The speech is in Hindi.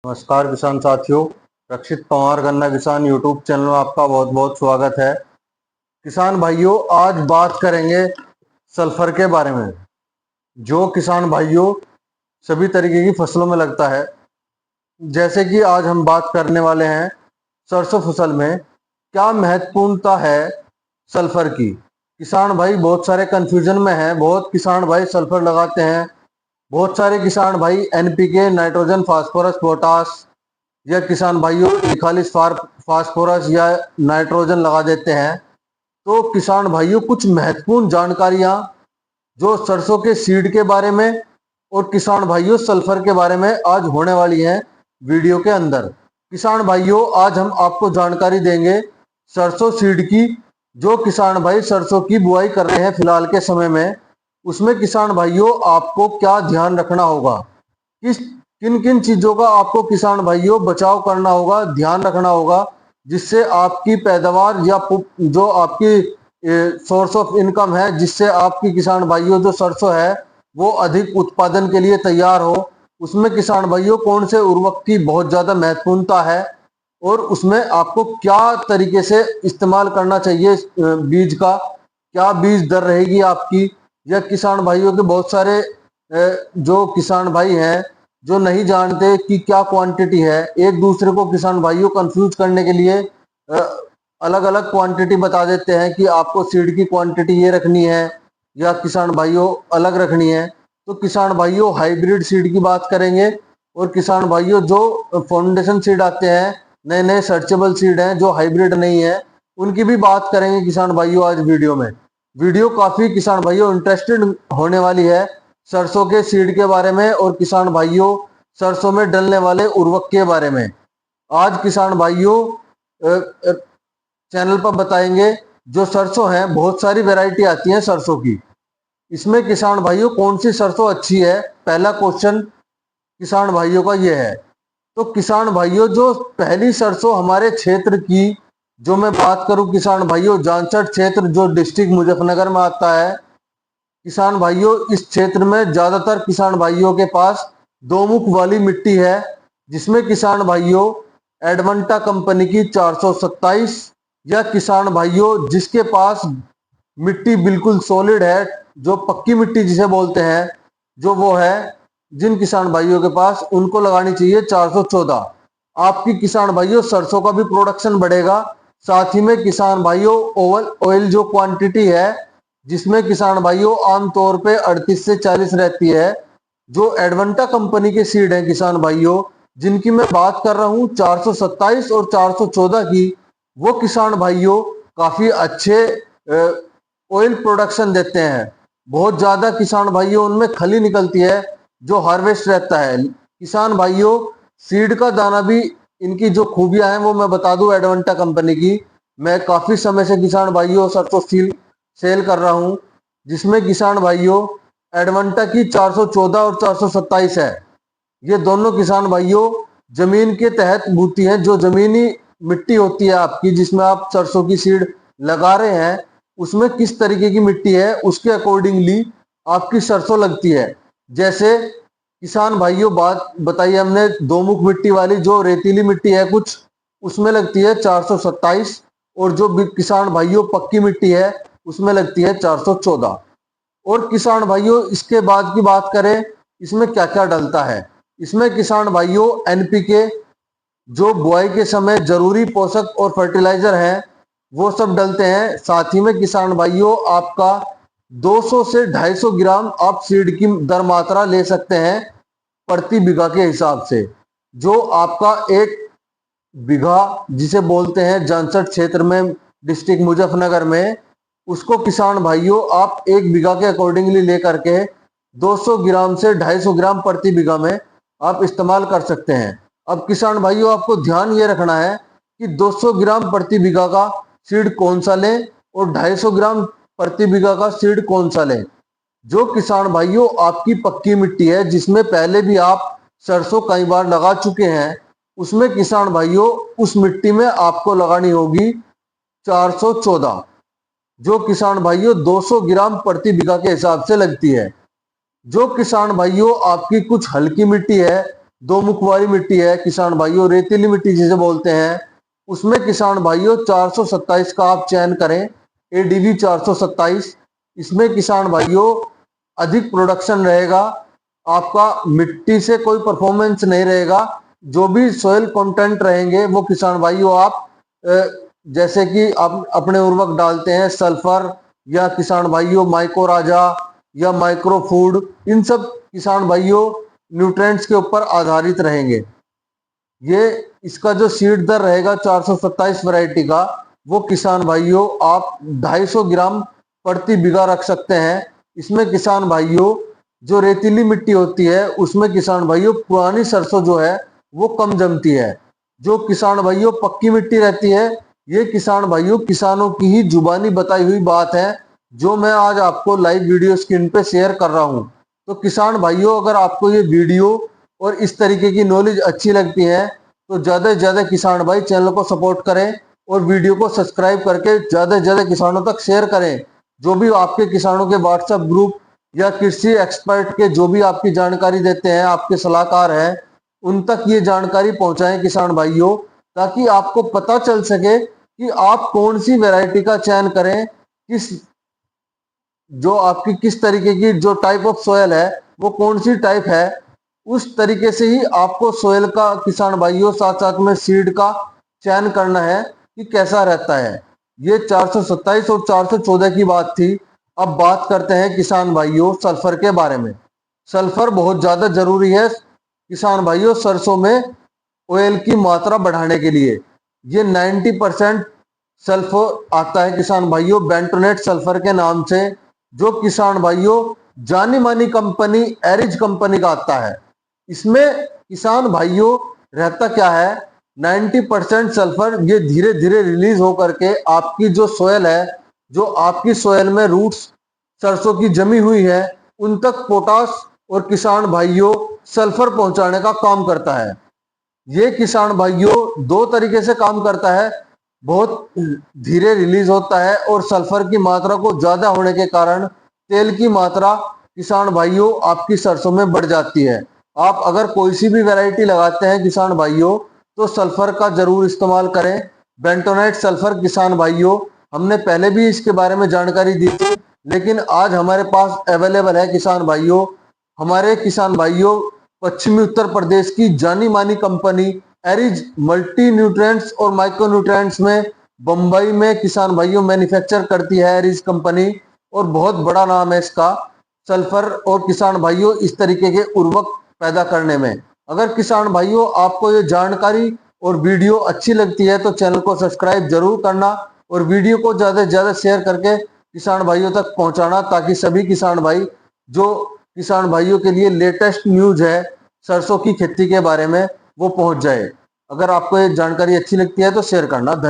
नमस्कार किसान साथियों। रक्षित पवार गन्ना किसान यूट्यूब चैनल में आपका बहुत बहुत स्वागत है। किसान भाइयों, आज बात करेंगे सल्फर के बारे में, जो किसान भाइयों सभी तरीके की फसलों में लगता है। जैसे कि आज हम बात करने वाले हैं सरसों फसल में क्या महत्वपूर्णता है सल्फर की। किसान भाई बहुत सारे कंफ्यूजन में हैं। बहुत किसान भाई सल्फर लगाते हैं, बहुत सारे किसान भाई एनपीके, नाइट्रोजन, फास्फोरस, पोटास या किसान भाइयों 41 फास्फोरस या नाइट्रोजन लगा देते हैं। तो किसान भाइयों कुछ महत्वपूर्ण जानकारियां जो सरसों के सीड के बारे में और किसान भाइयों सल्फर के बारे में आज होने वाली हैं वीडियो के अंदर। किसान भाइयों, आज हम आपको जानकारी देंगे सरसों सीड की। जो किसान भाई सरसों की बुआई कर रहे हैं फिलहाल के समय में, उसमें किसान भाइयों आपको क्या ध्यान रखना होगा, किन किन चीजों का आपको किसान भाइयों बचाव करना होगा, ध्यान रखना होगा, जिससे आपकी पैदावार या जो आपकी सोर्स ऑफ इनकम है, जिससे आपकी किसान भाइयों जो सरसों है वो अधिक उत्पादन के लिए तैयार हो। उसमें किसान भाइयों कौन से उर्वरक की बहुत ज्यादा महत्वपूर्णता है और उसमें आपको क्या तरीके से इस्तेमाल करना चाहिए, बीज का क्या बीज दर रहेगी आपकी। या किसान भाइयों के बहुत सारे जो किसान भाई हैं जो नहीं जानते कि क्या क्वांटिटी है, एक दूसरे को किसान भाइयों कंफ्यूज करने के लिए अलग अलग क्वांटिटी बता देते हैं कि आपको सीड की क्वांटिटी ये रखनी है या किसान भाइयों अलग रखनी है। तो किसान भाइयों हाइब्रिड सीड की बात करेंगे और किसान भाइयों जो फाउंडेशन सीड आते हैं, नए नए सर्चेबल सीड हैं जो हाइब्रिड नहीं है, उनकी भी बात करेंगे किसान भाइयों आज वीडियो में। वीडियो काफी किसान भाइयों इंटरेस्टेड होने वाली है सरसों के सीड के बारे में और किसान भाइयों सरसों में डलने वाले उर्वरक के बारे में। आज किसान भाइयों चैनल पर बताएंगे जो सरसों है, बहुत सारी वैरायटी आती है सरसों की, इसमें किसान भाइयों कौन सी सरसों अच्छी है, पहला क्वेश्चन किसान भाइयों का ये है। तो किसान भाइयों जो पहली सरसों हमारे क्षेत्र की जो मैं बात करूं किसान भाइयों, जांचड़ क्षेत्र जो डिस्ट्रिक्ट मुजफ्फरनगर में आता है, किसान भाइयों इस क्षेत्र में ज्यादातर किसान भाइयों के पास दो मुख वाली मिट्टी है, जिसमें किसान भाइयों एडवंटा कंपनी की 427 या किसान भाइयों जिसके पास मिट्टी बिल्कुल सॉलिड है, जो पक्की मिट्टी जिसे बोलते हैं, जो वो है, जिन किसान भाइयों के पास उनको लगानी चाहिए 414। आपकी किसान भाइयों सरसों का भी प्रोडक्शन बढ़ेगा, साथ ही में किसान भाइयों ओवल ऑयल जो क्वांटिटी है जिसमें किसान भाइयों आमतौर पे 38 से 40 रहती है, जो एडवंटा कंपनी के सीड हैं किसान भाइयों जिनकी मैं बात कर रहा हूं 427 और 414 की, वो किसान भाइयों काफी अच्छे ऑयल प्रोडक्शन देते हैं। बहुत ज्यादा किसान भाइयों उनमें खली निकलती है जो हार्वेस्ट रहता है। किसान भाइयों सीड का दाना भी इनकी जो खूबियां हैं वो मैं बता दूं एडवंटा कंपनी की, मैं काफी समय से किसान भाइयों सरसों सेल कर रहा हूं, जिसमें किसान भाइयों एडवंटा की 414 और 427 है। ये दोनों किसान भाइयों जमीन के तहत बूती हैं, जो जमीनी मिट्टी होती है आपकी जिसमें आप सरसों की सीड लगा रहे हैं, उसमें किस तरीके की मिट्टी है उसके अकॉर्डिंगली आपकी सरसों लगती है। जैसे किसान भाइयों बात बताइए हमने दो मुख मिट्टी वाली जो रेतीली मिट्टी है कुछ, उसमें लगती है 427 और जो किसान भाइयों पक्की मिट्टी है उसमें लगती है 414। और किसान भाइयों इसके बाद की बात करें इसमें क्या क्या डलता है, इसमें किसान भाइयों एनपीके जो बुआई के समय जरूरी पोषक और फर्टिलाइजर है वो सब डलते हैं। साथ ही में किसान भाइयों आपका 200 से 250 ग्राम आप सीड की दर मात्रा ले सकते हैं प्रति बीघा के हिसाब से। जो आपका एक बीघा जिसे बोलते हैं जांचड़ क्षेत्र में डिस्ट्रिक्ट मुजफ्फरनगर में, उसको किसान भाइयों आप एक बीघा के अकॉर्डिंगली लेकर के 200 ग्राम से 250 ग्राम प्रति बीघा में आप इस्तेमाल कर सकते हैं। अब किसान भाइयों आपको ध्यान ये रखना है कि 200 ग्राम प्रति बीघा का सीड कौन सा लें और 250 ग्राम प्रति बीघा का सीड कौन सा लें। जो किसान भाइयों आपकी पक्की मिट्टी है जिसमें पहले भी आप सरसों कई बार लगा चुके हैं, उसमें किसान भाइयों उस मिट्टी में आपको लगानी होगी 414, जो किसान भाइयों 200 ग्राम प्रति बीघा के हिसाब से लगती है। जो किसान भाइयों आपकी कुछ हल्की मिट्टी है दो मुख वाली मिट्टी है किसान भाइयों, रेतीली मिट्टी जिसे बोलते हैं, उसमें किसान भाइयों 427 का आप चयन करें, ADV 427। इसमें किसान भाइयों अधिक प्रोडक्शन रहेगा, आपका मिट्टी से कोई परफॉर्मेंस नहीं रहेगा। जो भी सोयल कंटेंट रहेंगे वो किसान भाइयों आप जैसे कि आप अपने उर्वरक डालते हैं सल्फर, या किसान भाइयों माइको राजा या माइक्रो फूड, इन सब किसान भाइयों न्यूट्रिएंट्स के ऊपर आधारित रहेंगे। ये इसका जो सीड दर रहेगा 427 वैरायटी का, वो किसान भाइयों आप 250 ग्राम प्रति बीघा रख सकते हैं। इसमें किसान भाइयों जो रेतीली मिट्टी होती है उसमें किसान भाइयों पुरानी सरसों जो है वो कम जमती है। जो किसान भाइयों पक्की मिट्टी रहती है, ये किसान भाइयों किसानों की ही जुबानी बताई हुई बात है, जो मैं आज आपको लाइव वीडियो स्क्रीन पे शेयर कर रहा हूँ। तो किसान भाइयों अगर आपको ये वीडियो और इस तरीके की नॉलेज अच्छी लगती है तो ज़्यादा से ज़्यादा किसान भाई चैनल को सपोर्ट करें और वीडियो को सब्सक्राइब करके ज़्यादा से ज़्यादा किसानों तक शेयर करें। जो भी आपके किसानों के व्हाट्सएप ग्रुप या कृषि एक्सपर्ट के जो भी आपकी जानकारी देते हैं, आपके सलाहकार हैं, उन तक ये जानकारी पहुंचाएं किसान भाइयों, ताकि आपको पता चल सके कि आप कौन सी वैरायटी का चयन करें, किस जो आपकी किस तरीके की जो टाइप ऑफ सोयल है वो कौन सी टाइप है, उस तरीके से ही आपको सोयल का किसान भाइयों साथ साथ में सीड का चयन करना है कि कैसा रहता है। ये 427 और 414 की बात थी। अब बात करते हैं किसान भाइयों सल्फर के बारे में। सल्फर बहुत ज्यादा जरूरी है किसान भाइयों सरसों में ऑयल की मात्रा बढ़ाने के लिए। ये 90% सल्फर आता है किसान भाइयों बेंटोनेट सल्फर के नाम से, जो किसान भाइयों जानी मानी कंपनी एरिज कंपनी का आता है। इसमें किसान भाइयों रहता क्या है, 90% सल्फर ये धीरे धीरे रिलीज होकर के आपकी जो सोयल है, जो आपकी सोयल में रूट्स सरसों की जमी हुई है, उन तक पोटास और किसान भाइयों सल्फर पहुंचाने का काम करता है। ये किसान भाइयों दो तरीके से काम करता है, बहुत धीरे रिलीज होता है और सल्फर की मात्रा को ज्यादा होने के कारण तेल की मात्रा किसान भाइयों आपकी सरसों में बढ़ जाती है। आप अगर कोई सी भी वैरायटी लगाते हैं किसान भाइयों तो सल्फर का जरूर इस्तेमाल करें। बेंटोनाइट सल्फर किसान भाइयों हमने पहले भी इसके बारे में जानकारी दी थी, लेकिन आज हमारे पास अवेलेबल है किसान भाइयों। हमारे किसान भाइयों पश्चिमी उत्तर प्रदेश की जानी मानी कंपनी एरिज मल्टी न्यूट्रिएंट्स और माइक्रो न्यूट्रिएंट्स में बम्बई में किसान भाइयों मैन्युफैक्चर करती है एरिज कंपनी, और बहुत बड़ा नाम है इसका सल्फर और किसान भाइयों इस तरीके के उर्वरक पैदा करने में। अगर किसान भाइयों आपको ये जानकारी और वीडियो अच्छी लगती है तो चैनल को सब्सक्राइब जरूर करना और वीडियो को ज़्यादा से ज़्यादा शेयर करके किसान भाइयों तक पहुंचाना, ताकि सभी किसान भाई जो किसान भाइयों के लिए लेटेस्ट न्यूज है सरसों की खेती के बारे में वो पहुंच जाए। अगर आपको ये जानकारी अच्छी लगती है तो शेयर करना। धन्यवाद।